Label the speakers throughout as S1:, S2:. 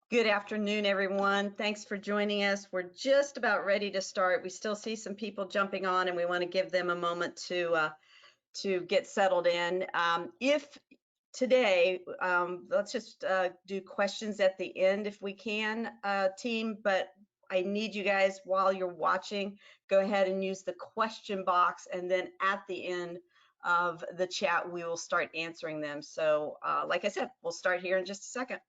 S1: Good afternoon, everyone. Thanks for joining us. We're just about ready to start. We still see some people jumping on, and we want to give them a moment to get settled in. If today, let's just do questions at the end if we can, team. But I need you guys, while you're watching, go ahead and use the question box, and then at the end of the chat, we will start answering them. So, like I said, we'll start here in just a second.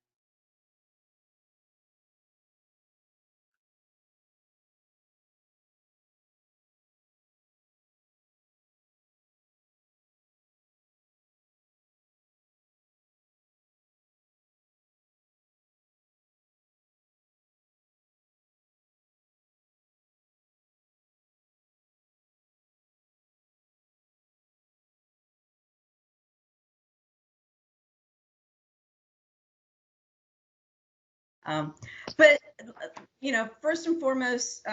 S1: But first and foremost,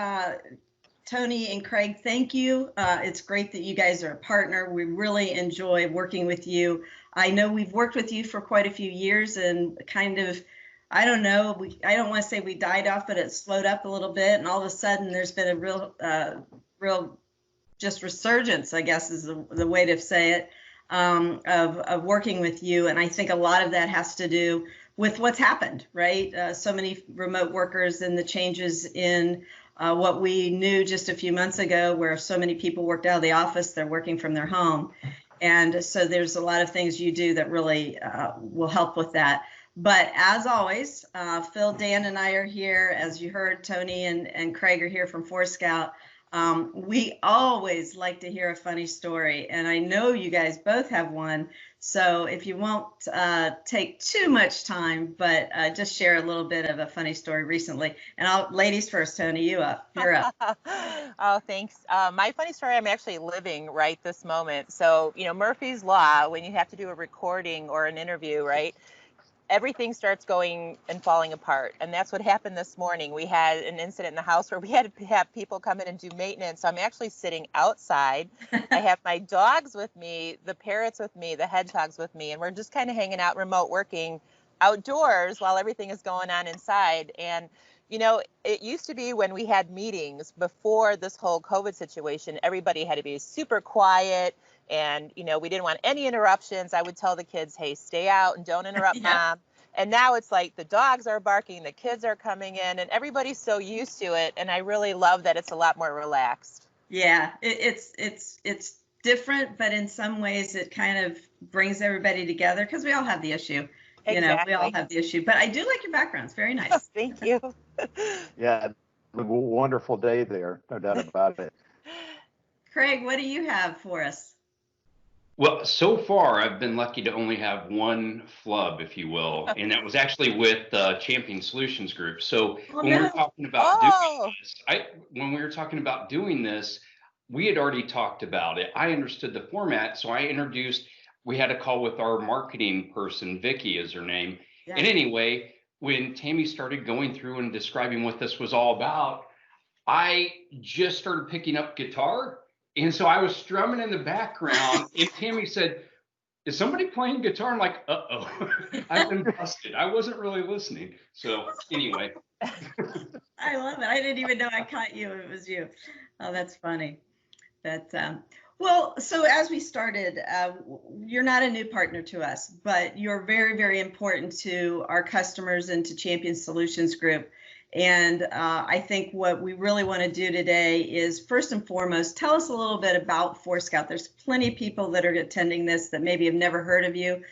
S1: Tony and Craig, thank you. It's great that you guys are a partner. We really enjoy working with you. I know we've worked with you for quite a few years, and kind of, I don't know, I don't want to say we died off, but it slowed up a little bit, and all of a sudden there's been a real just resurgence, I guess is the way to say it, of working with you. And I think a lot of that has to do with what's happened, right? So many remote workers and the changes in what we knew just a few months ago, where so many people worked out of the office, they're working from their home. And so there's a lot of things you do that really will help with that. But as always, Phil, Dan, and I are here. As you heard, Tony and Craig are here from Forescout. We always like to hear a funny story, and I know you guys both have one. So if you won't take too much time, but just share a little bit of a funny story recently. And ladies first, Tony, you're up.
S2: Oh, thanks. My funny story, I'm actually living right this moment. So, Murphy's Law, when you have to do a recording or an interview, right? Everything starts going and falling apart. And that's what happened this morning. We had an incident in the house where we had to have people come in and do maintenance. So I'm actually sitting outside. I have my dogs with me, the parrots with me, the hedgehogs with me, and we're just kind of hanging out remote working outdoors while everything is going on inside. And it used to be when we had meetings before this whole COVID situation, everybody had to be super quiet. And, we didn't want any interruptions. I would tell the kids, hey, stay out and don't interrupt mom. And now it's like the dogs are barking, the kids are coming in, and everybody's so used to it. And I really love that it's a lot more relaxed.
S1: Yeah, it's different, but in some ways it kind of brings everybody together because we all have the issue.
S2: Exactly.
S1: We all have the issue. But I do like your background. It's very nice.
S2: Oh, thank you.
S3: Yeah, a wonderful day there, no doubt about it.
S1: Craig, what do you have for us?
S4: Well, so far, I've been lucky to only have one flub, if you will, and that was actually with Champion Solutions Group. So when we were talking about doing this, we had already talked about it. I understood the format, so I introduced. We had a call with our marketing person, Vicky is her name. Yeah. And anyway, when Tammy started going through and describing what this was all about, I just started picking up guitar. And so I was strumming in the background, and Tammy said, is somebody playing guitar? I'm like, uh-oh, I've been busted. I wasn't really listening. So anyway.
S1: I love it. I didn't even know I caught you. It was you. Oh, that's funny. Well, so as we started, you're not a new partner to us, but you're very, very important to our customers and to Champion Solutions Group. And I think what we really want to do today is, first and foremost, tell us a little bit about Forescout. There's plenty of people that are attending this that maybe have never heard of you.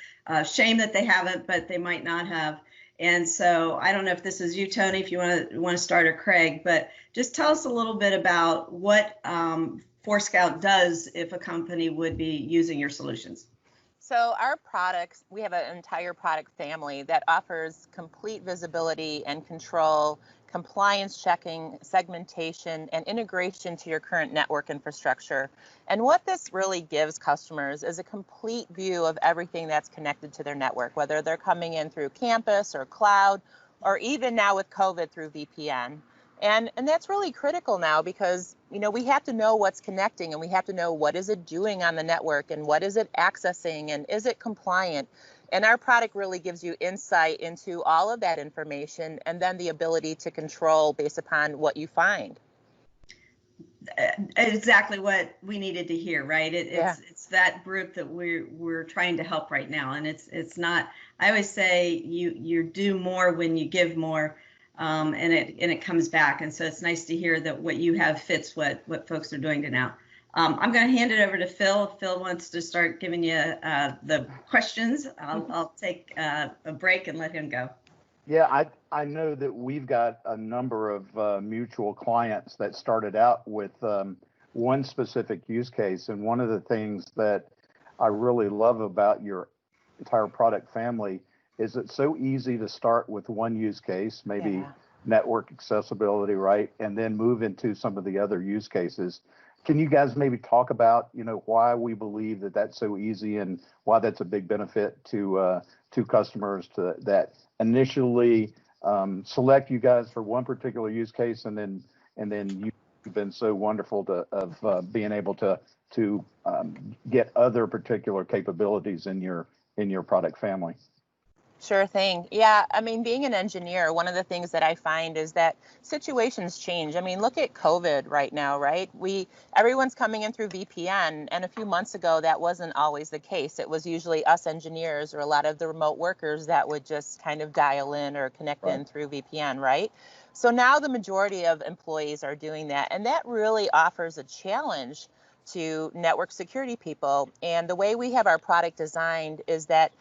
S1: Shame that they haven't, but they might not have. And so I don't know if this is you, Tony, if you want to start, or Craig, but just tell us a little bit about what Forescout does if a company would be using your solutions.
S2: So our products, we have an entire product family that offers complete visibility and control, compliance checking, segmentation, and integration to your current network infrastructure. And what this really gives customers is a complete view of everything that's connected to their network, whether they're coming in through campus or cloud, or even now with COVID through VPN. And that's really critical now because, we have to know what's connecting, and we have to know what is it doing on the network and what is it accessing and is it compliant. And our product really gives you insight into all of that information and then the ability to control based upon what you find.
S1: Exactly what we needed to hear, right?
S2: Yeah.
S1: It's that group that we're trying to help right now, and it's not. I always say you do more when you give more, and it comes back. And so it's nice to hear that what you have fits what folks are doing to now. I'm going to hand it over to Phil. If Phil wants to start giving you the questions, I'll take a break and let him go.
S3: Yeah, I know that we've got a number of mutual clients that started out with one specific use case. And one of the things that I really love about your entire product family is it's so easy to start with one use case, maybe network accessibility, right? And then move into some of the other use cases. Can you guys maybe talk about, why we believe that that's so easy and why that's a big benefit to customers that initially select you guys for one particular use case, and then you've been so wonderful of being able to get other particular capabilities in your product family.
S2: Sure thing. Yeah, I mean, being an engineer, one of the things that I find is that situations change. I mean, look at COVID right now, right? Everyone's coming in through VPN, and a few months ago, that wasn't always the case. It was usually us engineers or a lot of the remote workers that would just kind of dial in or connect in through VPN, right? So now the majority of employees are doing that, and that really offers a challenge to network security people. And the way we have our product designed is that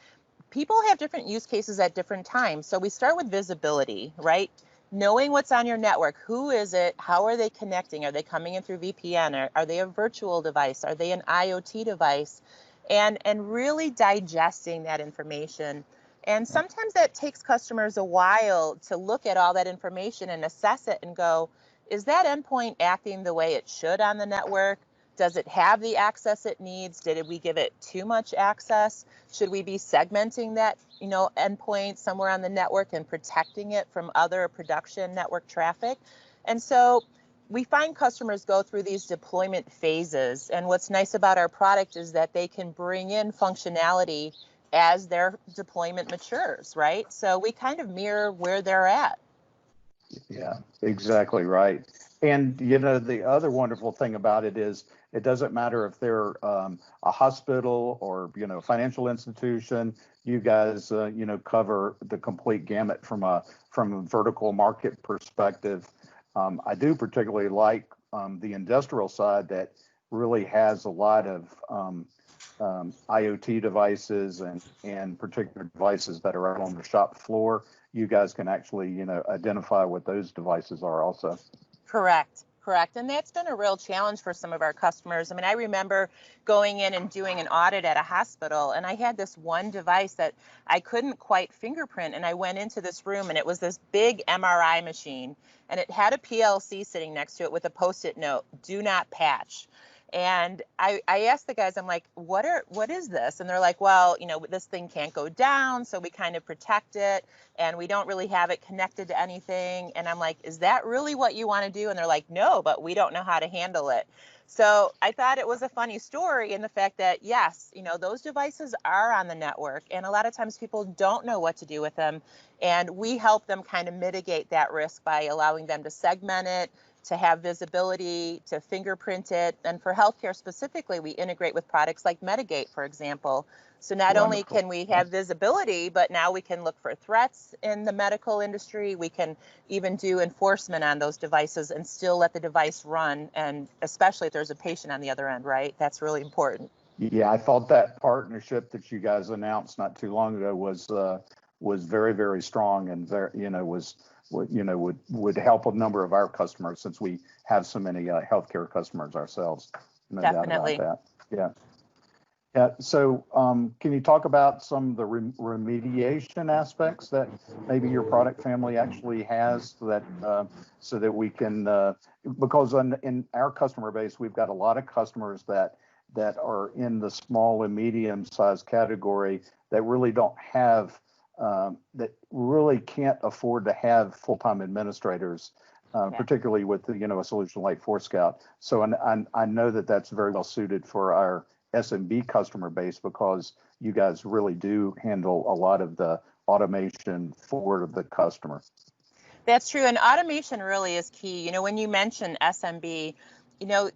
S2: people have different use cases at different times. So we start with visibility, right? Knowing what's on your network. Who is it? How are they connecting? Are they coming in through VPN? Are they a virtual device? Are they an IoT device? And really digesting that information. And sometimes that takes customers a while to look at all that information and assess it and go, is that endpoint acting the way it should on the network? Does it have the access it needs? Did we give it too much access? Should we be segmenting that, endpoint somewhere on the network and protecting it from other production network traffic? And so we find customers go through these deployment phases. And what's nice about our product is that they can bring in functionality as their deployment matures, right? So we kind of mirror where they're at.
S3: Yeah, exactly right. And, the other wonderful thing about it is it doesn't matter if they're a hospital or, financial institution. You guys, cover the complete gamut from a vertical market perspective. I do particularly like the industrial side that really has a lot of IoT devices and particular devices that are out on the shop floor. You guys can actually, identify what those devices are also.
S2: Correct. And that's been a real challenge for some of our customers. I mean, I remember going in and doing an audit at a hospital, and I had this one device that I couldn't quite fingerprint. And I went into this room, and it was this big MRI machine, and it had a PLC sitting next to it with a Post-it note, "Do not patch." And I asked the guys, I'm like, what is this? And they're like, well, this thing can't go down, so we kind of protect it, and we don't really have it connected to anything. And I'm like, is that really what you want to do? And they're like, no, but we don't know how to handle it. So I thought it was a funny story in the fact that, yes, those devices are on the network, and a lot of times people don't know what to do with them. And we help them kind of mitigate that risk by allowing them to segment it, to have visibility, to fingerprint it. And for healthcare specifically, we integrate with products like Medigate, for example. So not only can we have visibility, but now we can look for threats in the medical industry. We can even do enforcement on those devices and still let the device run. And especially if there's a patient on the other end, right? That's really important.
S3: Yeah, I thought that partnership that you guys announced not too long ago was very, very strong, and very, would help a number of our customers, since we have so many healthcare customers ourselves. No
S2: Definitely.
S3: doubt about that. Yeah. Yeah. So can you talk about some of the remediation aspects that maybe your product family actually has, so that we can, because in our customer base, we've got a lot of customers that are in the small and medium sized category that really don't have, that really can't afford to have full-time administrators, particularly with a solution like Forescout. So I know that that's very well suited for our SMB customer base, because you guys really do handle a lot of the automation for the customer.
S2: That's true. And automation really is key. When you mention SMB,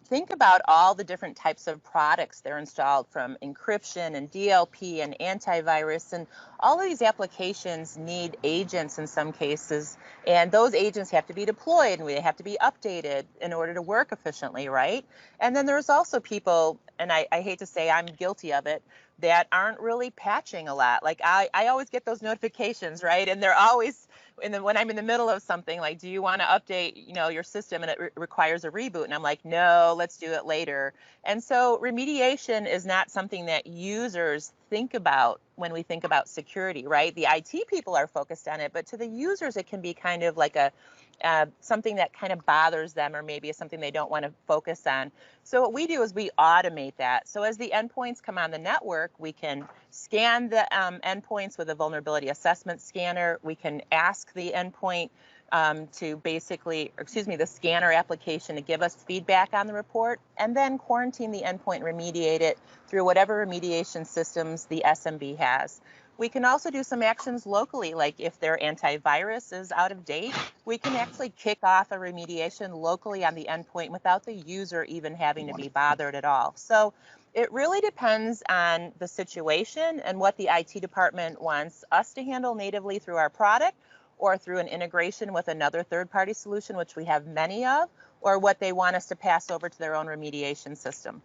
S2: think about all the different types of products they're installed, from encryption and DLP and antivirus, and all of these applications need agents in some cases, and those agents have to be deployed and they have to be updated in order to work efficiently, right? And then there's also people, and I hate to say I'm guilty of it, that aren't really patching a lot. Like I always get those notifications, right? And they're always, and then when I'm in the middle of something, like, do you want to update, your system, and it requires a reboot, and I'm like, no, let's do it later. And so remediation is not something that users think about when we think about security, right? The IT people are focused on it, but to the users, it can be kind of like something that kind of bothers them, or maybe is something they don't want to focus on. So what we do is we automate that. So as the endpoints come on the network, we can scan the endpoints with a vulnerability assessment scanner. We can ask the endpoint the scanner application to give us feedback on the report, and then quarantine the endpoint, remediate it through whatever remediation systems the SMB has. We can also do some actions locally, like if their antivirus is out of date, we can actually kick off a remediation locally on the endpoint without the user even having to be bothered at all. So it really depends on the situation and what the IT department wants us to handle natively through our product, or through an integration with another third-party solution, which we have many of, or what they want us to pass over to their own remediation system.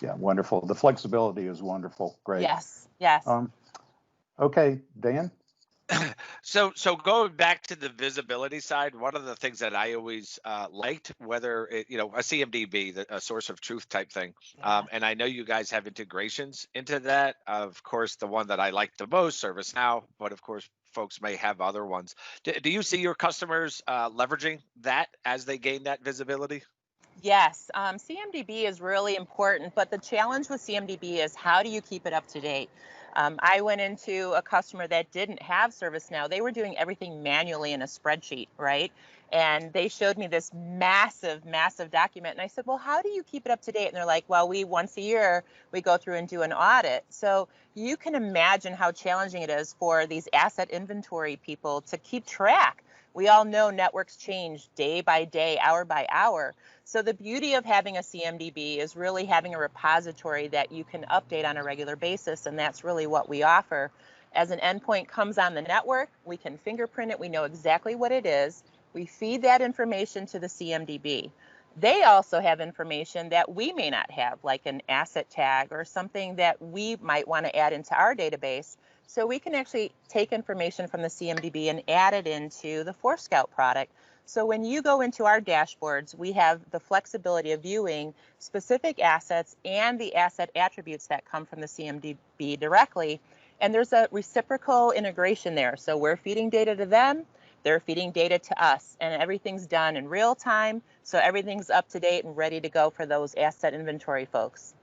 S3: Yeah, wonderful. The flexibility is wonderful. Great.
S2: Yes.
S3: Okay, Dan?
S5: So going back to the visibility side, one of the things that I always liked, whether a CMDB, a source of truth type thing, and I know you guys have integrations into that. Of course, the one that I like the most, ServiceNow, but of course, folks may have other ones. Do you see your customers leveraging that as they gain that visibility?
S2: Yes, CMDB is really important, but the challenge with CMDB is, how do you keep it up to date? I went into a customer that didn't have ServiceNow. They were doing everything manually in a spreadsheet, right? And they showed me this massive, massive document. And I said, well, how do you keep it up to date? And they're like, well, once a year, we go through and do an audit. So you can imagine how challenging it is for these asset inventory people to keep track. We all know networks change day by day, hour by hour. So the beauty of having a CMDB is really having a repository that you can update on a regular basis, and that's really what we offer. As an endpoint comes on the network, we can fingerprint it, we know exactly what it is, we feed that information to the CMDB. They also have information that we may not have, like an asset tag or something that we might want to add into our database. So we can actually take information from the CMDB and add it into the Forescout product. So when you go into our dashboards, we have the flexibility of viewing specific assets and the asset attributes that come from the CMDB directly. And there's a reciprocal integration there. So we're feeding data to them, they're feeding data to us, and everything's done in real time. So everything's up to date and ready to go for those asset inventory folks.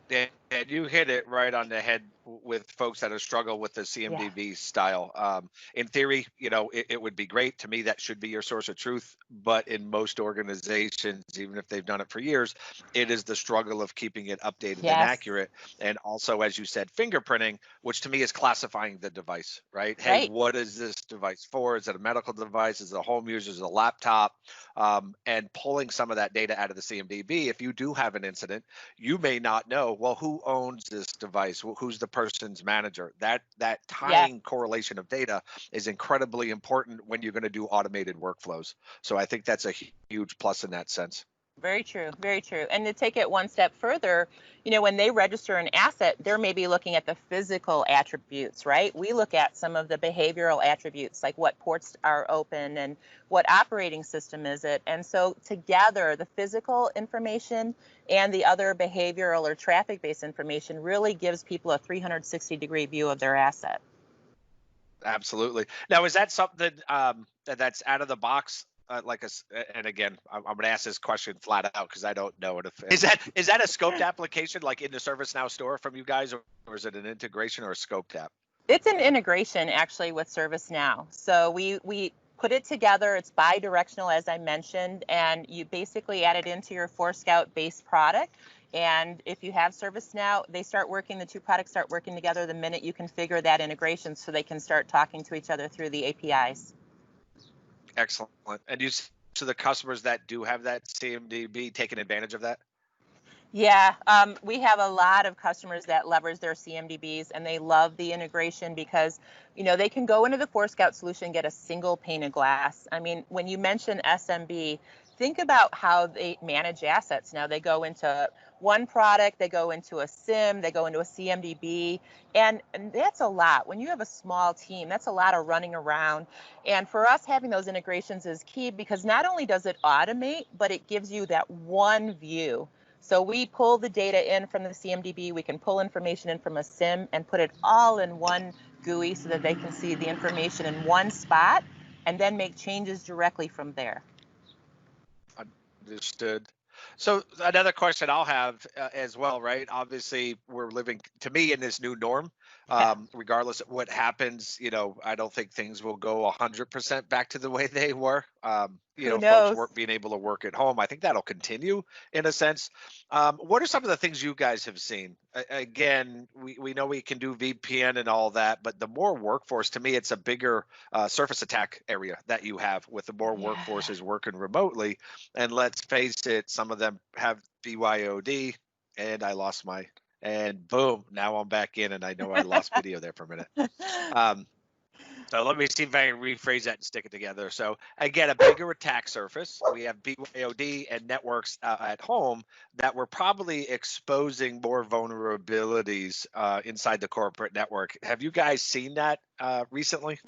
S5: And you hit it right on the head with folks that have struggled with the CMDB style. In theory, it would be great. To me, that should be your source of truth. But in most organizations, even if they've done it for years, it is the struggle of keeping it updated and accurate. And also, as you said, fingerprinting, which to me is classifying the device, right? Hey, what is this device for? Is it a medical device? Is it a home user? Is it a laptop? And pulling some of that data out of the CMDB. If you do have an incident, you may not know, well, who owns this device? Who's the person's manager? That tying correlation of data is incredibly important when you're going to do automated workflows. So I think that's a huge plus in that sense.
S2: Very true, very true. And to take it one step further, when they register an asset, they're maybe looking at the physical attributes, right? We look at some of the behavioral attributes, like what ports are open and what operating system is it. And so together, the physical information and the other behavioral or traffic-based information really gives people a 360-degree view of their asset. Absolutely.
S5: Now, is that something that's out of the box? And again, I'm going to ask this question flat out because I don't know it. Is that a scoped application like in the ServiceNow store from you guys, or is it an integration or a scoped app?
S2: It's an integration actually with ServiceNow. So we put it together. It's bi-directional, as I mentioned, and you basically add it into your Forescout-based product. And if you have ServiceNow, they start working, the two products start working together the minute you configure that integration so they can start talking to each other through the APIs.
S5: Excellent. And you to the customers that do have that CMDB taking advantage of that?
S2: Yeah, we have a lot of customers that leverage their CMDBs, and they love the integration because, you know, they can go into the Forescout solution and get a single pane of glass. I mean, when you mention SMB, think about how they manage assets. Now they go into one product, they go into a SIM, they go into a CMDB, and that's a lot. When you have a small team, that's a lot of running around. And for us, having those integrations is key because not only does it automate, but it gives you that one view. So we pull the data in from the CMDB, we can pull information in from a SIM and put it all in one GUI so that they can see the information in one spot and then make changes directly from there.
S5: Understood. So another question I'll have as well, right? Obviously, we're living, to me, in this new norm. Regardless of what happens, you know, I don't think things will go 100% back to the way they were. You know, folks being able to work at home. I think that'll continue in a sense. What are some of the things you guys have seen? Again, we know we can do VPN and all that, but the more workforce, to me, it's a bigger surface attack area that you have with the more workforces working remotely. And let's face it, some of them have BYOD, and I lost my, and boom, now I'm back in, and I know I lost video there for a minute. So let me see if I can rephrase that and stick it together. So again, a bigger attack surface. We have BYOD and networks at home that were probably exposing more vulnerabilities inside the corporate network. Have you guys seen that recently?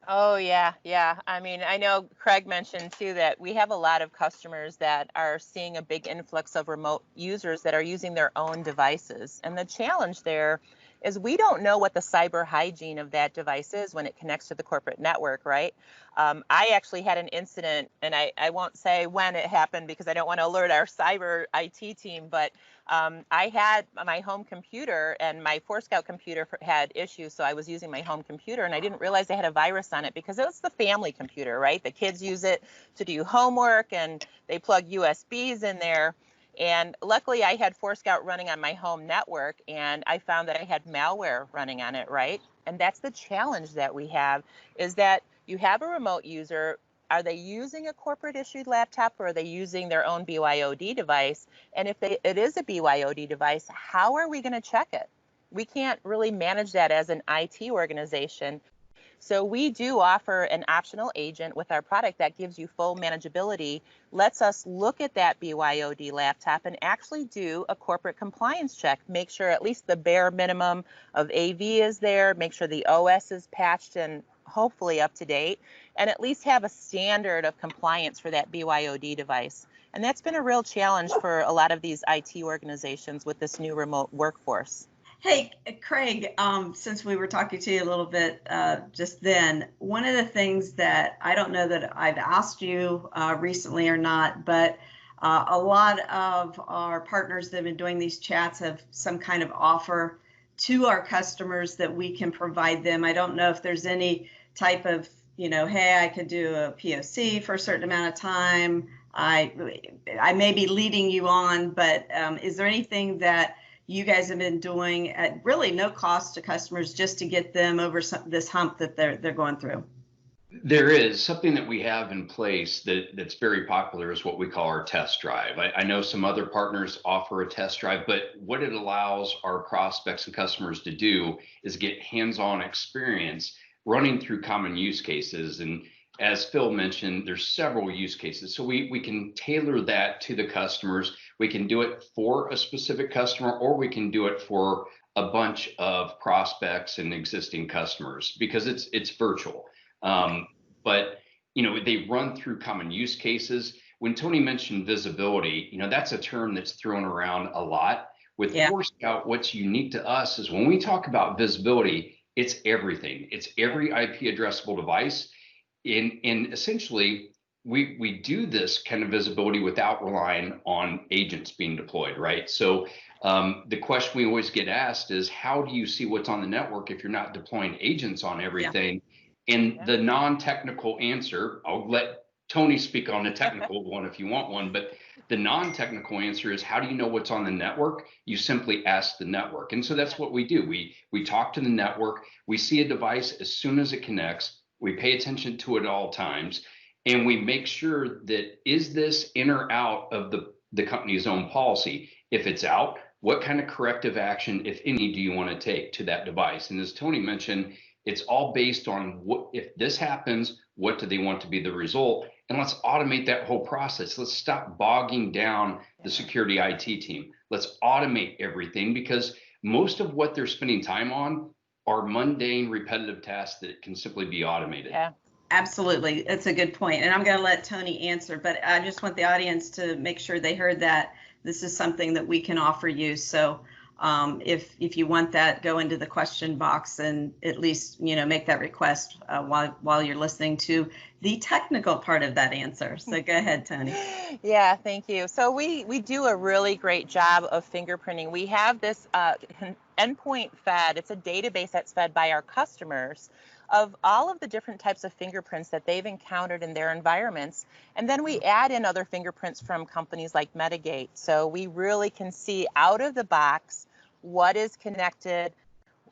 S2: Oh, yeah. I mean, I know Craig mentioned too that we have a lot of customers that are seeing a big influx of remote users that are using their own devices. And the challenge there is we don't know what the cyber hygiene of that device is when it connects to the corporate network, right? I actually had an incident, and I won't say when it happened because I don't want to alert our cyber IT team, but I had my home computer and my Forescout computer had issues, so I was using my home computer, and I didn't realize I had a virus on it because it was the family computer, right? The kids use it to do homework, and they plug USBs in there. And luckily, I had Forescout running on my home network, and I found that I had malware running on it, right? And that's the challenge that we have, is that you have a remote user. Are they using a corporate issued laptop, or are they using their own BYOD device? And if it is a BYOD device, how are we going to check it? We can't really manage that as an IT organization. So we do offer an optional agent with our product that gives you full manageability, lets us look at that BYOD laptop and actually do a corporate compliance check, make sure at least the bare minimum of AV is there, make sure the OS is patched and hopefully up to date, and at least have a standard of compliance for that BYOD device. And that's been a real challenge for a lot of these IT organizations with this new remote workforce.
S1: Hey, Craig, since we were talking to you a little bit just then, one of the things that I don't know that I've asked you recently or not, but a lot of our partners that have been doing these chats have some kind of offer to our customers that we can provide them. I don't know if there's any type of, you know, hey, I could do a POC for a certain amount of time. I may be leading you on, but is there anything that you guys have been doing at really no cost to customers just to get them over this hump that they're going through?
S4: There is something that we have in place that's very popular is what we call our test drive. I know some other partners offer a test drive, but what it allows our prospects and customers to do is get hands-on experience running through common use cases. And as Phil mentioned, there's several use cases. So we can tailor that to the customers. We can do it for a specific customer, or we can do it for a bunch of prospects and existing customers because it's virtual. But you know, they run through common use cases. When Tony mentioned visibility, you know, that's a term that's thrown around a lot. With Forescout, what's unique to us is when we talk about visibility, it's everything. It's every IP addressable device. And essentially, we do this kind of visibility without relying on agents being deployed, right? So the question we always get asked is, how do you see what's on the network if you're not deploying agents on everything? And the non-technical answer, I'll let Tony speak on the technical one if you want one, but The non-technical answer is, how do you know what's on the network? You simply ask the network. And so that's what we do. We talk to the network. We see a device as soon as it connects. We pay attention to it at all times. And we make sure that, is this in or out of the company's own policy? If it's out, what kind of corrective action, if any, do you want to take to that device? And as Tony mentioned, it's all based on, what if this happens, what do they want to be the result? And let's automate that whole process. Let's stop bogging down the security IT team. Let's automate everything, because most of what they're spending time on are mundane, repetitive tasks that can simply be automated.
S2: Yeah.
S1: Absolutely. That's a good point. And I'm going to let Tony answer, but I just want the audience to make sure they heard that this is something that we can offer you. So if you want that, go into the question box and at least, make that request while you're listening to the technical part of that answer. So go ahead, Tony.
S2: Yeah, thank you. So we do a really great job of fingerprinting. We have this endpoint fed. It's a database that's fed by our customers of all of the different types of fingerprints that they've encountered in their environments. And then we add in other fingerprints from companies like Medigate. So we really can see out of the box what is connected,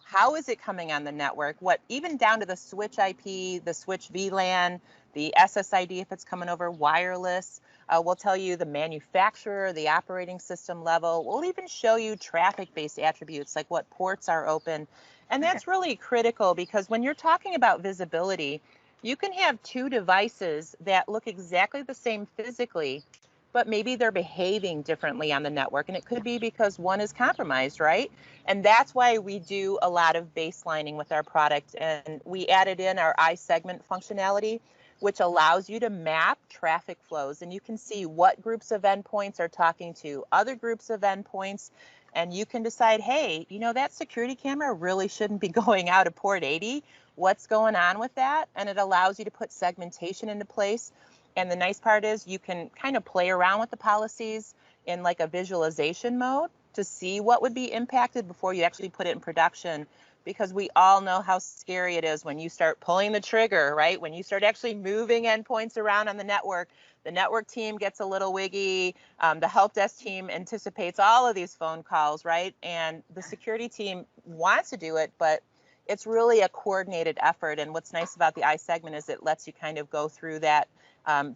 S2: how is it coming on the network, what, even down to the switch IP, the switch VLAN, the SSID if it's coming over wireless. We'll tell you the manufacturer, the operating system level. We'll even show you traffic-based attributes like what ports are open. And that's really critical, because when you're talking about visibility, you can have two devices that look exactly the same physically, but maybe they're behaving differently on the network. And it could be because one is compromised, right? And that's why we do a lot of baselining with our product. And we added in our iSegment functionality, which allows you to map traffic flows. And you can see what groups of endpoints are talking to other groups of endpoints. And you can decide, hey, that security camera really shouldn't be going out of port 80. What's going on with that? And it allows you to put segmentation into place. And the nice part is you can kind of play around with the policies in like a visualization mode to see what would be impacted before you actually put it in production. Because we all know how scary it is when you start pulling the trigger, right? When you start actually moving endpoints around on the network team gets a little wiggy. The help desk team anticipates all of these phone calls, right? And the security team wants to do it, but it's really a coordinated effort. And what's nice about the iSegment is it lets you kind of go through that,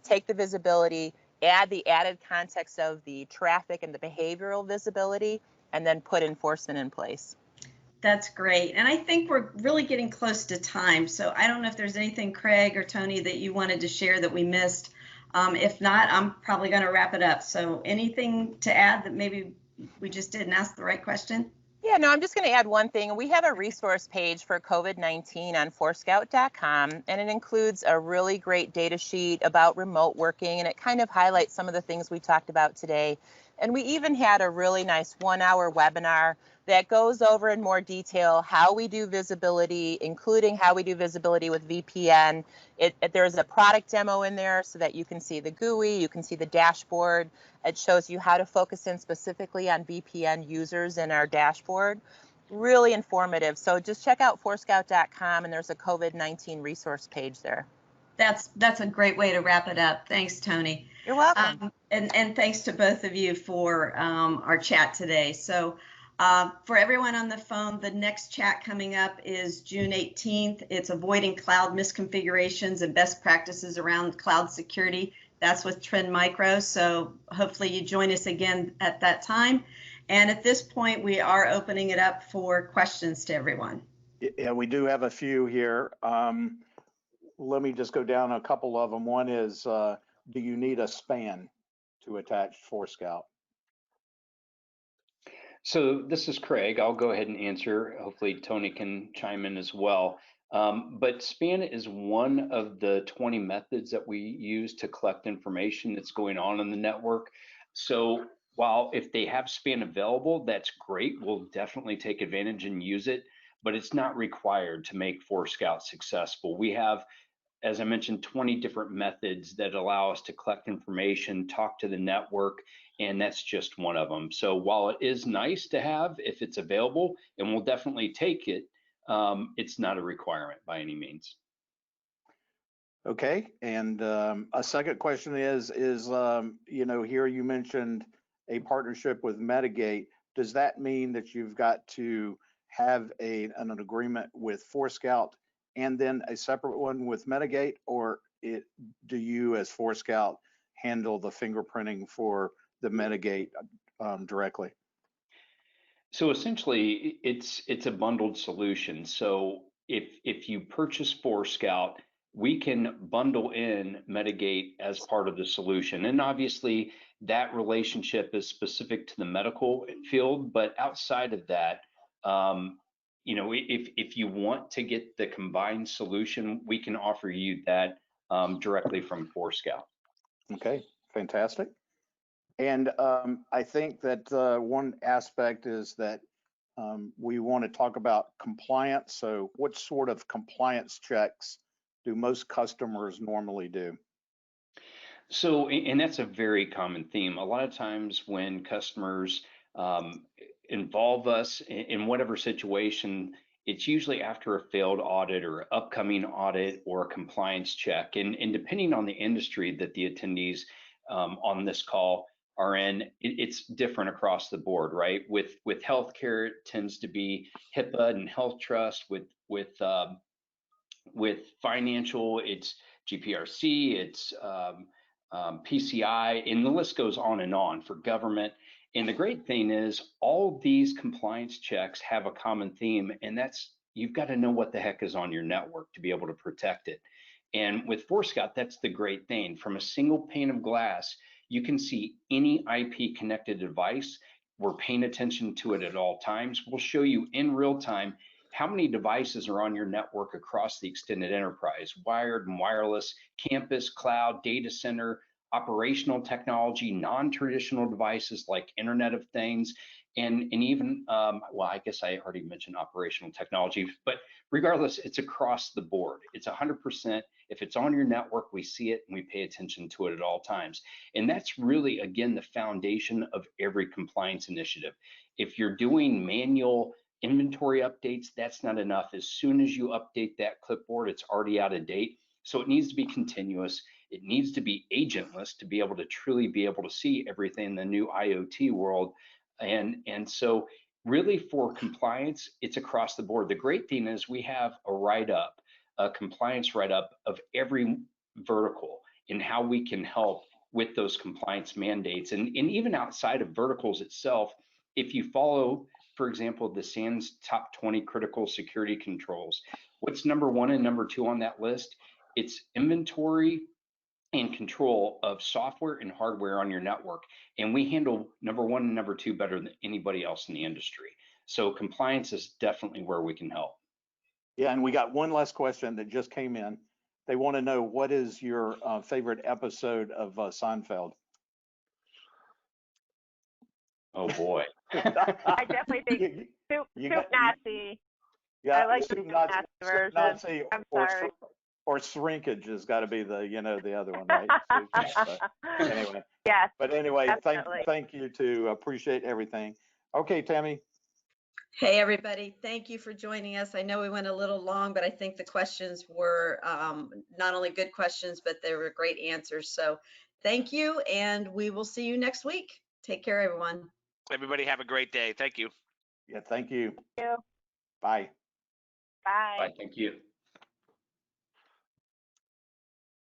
S2: take the visibility, add the added context of the traffic and the behavioral visibility, and then put enforcement in place.
S1: That's great. And I think we're really getting close to time. So I don't know if there's anything, Craig or Tony, that you wanted to share that we missed. If not, I'm probably going to wrap it up. So anything to add that maybe we just didn't ask the right question?
S2: Yeah, no, I'm just going to add one thing. We have a resource page for COVID-19 on Forescout.com, and it includes a really great data sheet about remote working, and it kind of highlights some of the things we talked about today. And we even had a really nice 1-hour webinar that goes over in more detail how we do visibility, including how we do visibility with VPN. There's a product demo in there so that you can see the GUI, you can see the dashboard. It shows you how to focus in specifically on VPN users in our dashboard. Really informative. So just check out Forescout.com, and there's a COVID-19 resource page there.
S1: That's a great way to wrap it up. Thanks, Tony.
S2: You're welcome.
S1: And thanks to both of you for our chat today. So for everyone on the phone, the next chat coming up is June 18th. It's avoiding cloud misconfigurations and best practices around cloud security. That's with Trend Micro. So hopefully you join us again at that time. And at this point, we are opening it up for questions to everyone.
S3: Yeah, we do have a few here. Let me just go down a couple of them. One is, do you need a span to attach Forescout?
S4: So this is Craig. I'll go ahead and answer. Hopefully Tony can chime in as well. But span is one of the 20 methods that we use to collect information that's going on in the network. So while if they have span available, that's great. We'll definitely take advantage and use it, but it's not required to make Forescout successful. We have, as I mentioned, 20 different methods that allow us to collect information, talk to the network, and that's just one of them. So while it is nice to have if it's available, and we'll definitely take it, it's not a requirement by any means.
S3: Okay, and a second question is you know, here you mentioned a partnership with Medigate. Does that mean that you've got to have an agreement with Forescout and then a separate one with Medigate, or do you as Forescout handle the fingerprinting for the Medigate directly?
S4: So essentially, it's a bundled solution. So if you purchase Forescout, we can bundle in Medigate as part of the solution. And obviously, that relationship is specific to the medical field. But outside of that, you know, if you want to get the combined solution, we can offer you that directly from Forescout.
S3: Okay, fantastic. And I think that one aspect is that we want to talk about compliance. So what sort of compliance checks do most customers normally do?
S4: So, and that's a very common theme. A lot of times when customers involve us in whatever situation, it's usually after a failed audit or upcoming audit or a compliance check. And depending on the industry that the attendees on this call are in, it's different across the board, right? With healthcare, it tends to be HIPAA and health trust. With financial, it's GPRC, it's PCI, and the list goes on and on for government. And the great thing is all these compliance checks have a common theme, and that's you've got to know what the heck is on your network to be able to protect it. And with Forescout, that's the great thing. From a single pane of glass, you can see any IP connected device. We're paying attention to it at all times. We'll show you in real time how many devices are on your network across the extended enterprise, wired and wireless, campus, cloud, data center, operational technology, non-traditional devices like Internet of Things, and even, well, I guess I already mentioned operational technology, but regardless, it's across the board. It's 100%. If it's on your network, we see it and we pay attention to it at all times. And that's really, again, the foundation of every compliance initiative. If you're doing manual inventory updates, that's not enough. As soon as you update that clipboard, it's already out of date. So it needs to be continuous. It needs to be agentless to be able to truly be able to see everything in the new IoT world. And so really for compliance, it's across the board. The great thing is we have a write-up, a compliance write-up of every vertical and how we can help with those compliance mandates. And even outside of verticals itself, if you follow, for example, the SANS top 20 critical security controls, what's number 1 and number 2 on that list? It's inventory and control of software and hardware on your network. And we handle number 1 and number 2 better than anybody else in the industry. So compliance is definitely where we can help.
S3: Yeah, and we got one last question that just came in. They want to know, what is your favorite episode of Seinfeld?
S4: Oh boy.
S2: I definitely think Soup Nazi.
S3: Yeah,
S2: I like
S3: Soup
S2: Nazi
S3: version. Nazi
S2: I'm sorry.
S3: or Shrinkage has got to be the, you know, the other one, right? Anyway.
S2: Yes.
S3: But anyway,
S2: definitely.
S3: thank you to appreciate everything. Okay, Tammy.
S1: Hey, everybody. Thank you for joining us. I know we went a little long, but I think the questions were not only good questions, but they were great answers. So thank you, and we will see you next week. Take care, everyone.
S5: Everybody have a great day. Thank you.
S3: Yeah, thank you.
S2: Thank you.
S3: Bye.
S2: Bye.
S4: Bye. Thank you.